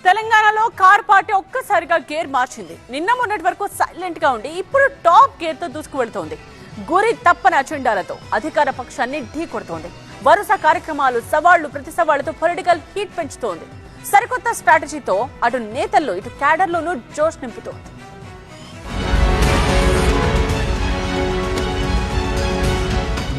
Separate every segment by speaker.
Speaker 1: తెలంగాణలో car party ఒక్కసారిగా gear మార్చింది. నిన్న మొన్నటి వరకు సైలెంట్ గా ఉండి ఇప్పుడు టాప్ గేర్ తో దూసుకువెళ్తోంది. గురి తప్పని అజెండాలతో అధికార పక్షాన్ని ఢీ కొడుతోంది. వరుస కార్యక్రమాలు, సవాళ్లు, ప్రతి సవాళ్లతో పొలిటికల్ హీట్ పెంచుతోంది. సరికొత్త స్ట్రాటజీతో అటు నేతల్లో ఇటు క్యాడర్లోనూ జోష్ నింపుతోంది.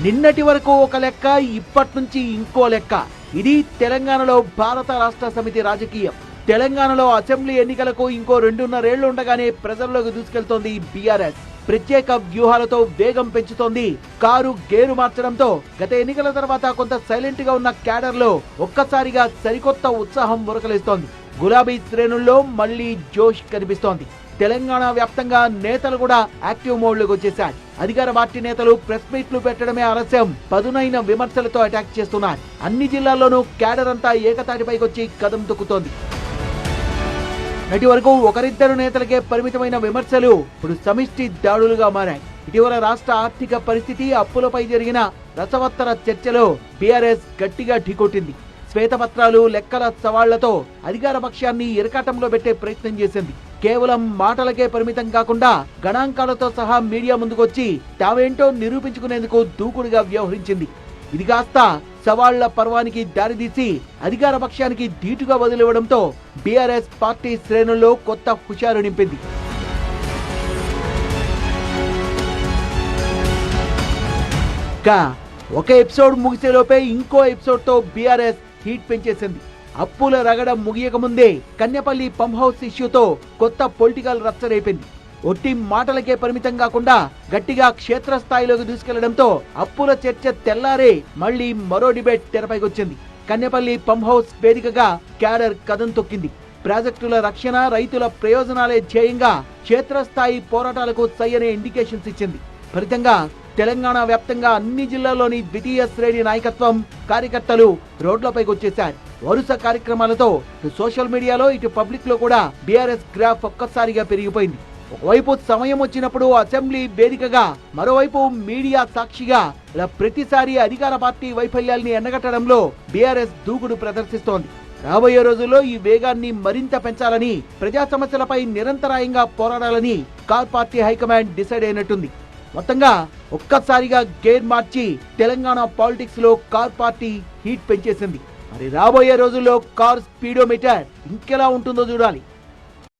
Speaker 2: నిన్నటి వరకు ఒక లెక్క, ఇప్పటి నుంచి ఇంకో లెక్క. ఇది తెలంగాణలో భారత రాష్ట్ర సమితి రాజకీయం. తెలంగాణలో అసెంబ్లీ ఎన్నికలకు ఇంకో 2.5 ఏళ్లు ఉండగానే ప్రజల్లోకి దూసుకెళ్తోంది బీఆర్ఎస్. ప్రత్యేక వ్యూహాలతో వేగం పెంచుతోంది. కారు గేరు మార్చడంతో గత ఎన్నికల తర్వాత కొంత సైలెంట్ గా ఉన్న క్యాడర్ లో ఒక్కసారిగా సరికొత్త ఉత్సాహం మురకలేస్తోంది. గులాబీ శ్రేణుల్లో మళ్లీ జోష్ కనిపిస్తోంది. తెలంగాణ వ్యాప్తంగా నేతలు కూడా యాక్టివ్ మోడ్ లోకి వచ్చేశారు. అధికార పార్టీ నేతలు ప్రెస్ మీట్లు పెట్టడమే ఆలస్యం, పదునైన విమర్శలతో అటాక్ చేస్తున్నారు. అన్ని జిల్లాల్లోనూ క్యాడర్ అంతా ఏకతాటిపైకి వచ్చి కదం తొక్కుతోంది. నటి వరకు ఒకరిద్దరు నేతలకే పరిమితమైన విమర్శలు ఇప్పుడు సమిష్టి దాడులుగా మారాయి. ఇటీవల రాష్ట్ర ఆర్థిక పరిస్థితి, అప్పులపై జరిగిన రసవత్తర చర్చలో బీఆర్ఎస్ గట్టిగా ఢీకొట్టింది. శ్వేతపత్రాలు, లెక్కల సవాళ్లతో అధికార పక్షాన్ని ఇరకాటంలో పెట్టే ప్రయత్నం చేసింది. కేవలం మాటలకే పరిమితం కాకుండా గణాంకాలతో సహా మీడియా ముందుకొచ్చి తావేంటో నిరూపించుకునేందుకు దూకుడుగా వ్యవహరించింది. ఇది కాస్త సవాళ్ల పర్వానికి దారితీసి అధికార పక్షానికి ధీటుగా వదిలివ్వడంతో బీఆర్ఎస్ పార్టీ శ్రేణుల్లో కొత్త హుషారు నింపింది. ఒక ఎపిసోడ్ ముగిసేలోపే ఇంకో ఎపిసోడ్ తో బీఆర్ఎస్ హీట్ పెంచేసింది. అప్పుల రగడ ముగియక ముందే కన్యపల్లి పంప్ హౌస్ ఇష్యూతో కొత్త పొలిటికల్ రచ్చ రేపింది. ఒట్టి మాటలకే పరిమితం కాకుండా గట్టిగా క్షేత్రస్థాయిలోకి దూసుకెళ్లడంతో అప్పుల చర్చ తెల్లారే మళ్లీ మరో డిబేట్ తెరపైకొచ్చింది. కన్యపల్లి పంప్ హౌస్ వేదికగా క్యాడర్ కదం తొక్కింది. ప్రాజెక్టుల రక్షణ, రైతుల ప్రయోజనాలే ధ్యేయంగా క్షేత్రస్థాయి పోరాటాలకు సై అనే ఇండికేషన్స్ ఇచ్చింది. ఫలితంగా తెలంగాణ వ్యాప్తంగా అన్ని జిల్లాల్లోని ద్వితీయ శ్రేణి నాయకత్వం, కార్యకర్తలు రోడ్లపైకి వచ్చేశారు. వరుస కార్యక్రమాలతో ఇటు సోషల్ మీడియాలో ఇటు పబ్లిక్ లో కూడా బీఆర్ఎస్ గ్రాఫ్ ఒక్కసారిగా పెరిగిపోయింది. ఒకవైపు సమయం వచ్చినప్పుడు అసెంబ్లీ వేదికగా, మరోవైపు మీడియా సాక్షిగా ఇలా ప్రతిసారి అధికార పార్టీ వైఫల్యాల్ని ఎండగట్టడంలో బీఆర్ఎస్ దూకుడు ప్రదర్శిస్తోంది. రాబోయే రోజుల్లో ఈ వేగాన్ని మరింత పెంచాలని, ప్రజా సమస్యలపై నిరంతరాయంగా పోరాడాలని కార్ పార్టీ హైకమాండ్ డిసైడ్ అయినట్టుంది. మొత్తంగా ఒక్కసారిగా గేర్ మార్చి తెలంగాణ పాలిటిక్స్ లో కార్ పార్టీ హీట్ పెంచేసింది. మరి రాబోయే రోజుల్లో కార్ స్పీడోమీటర్ ఇంకెలా ఉంటుందో చూడాలి.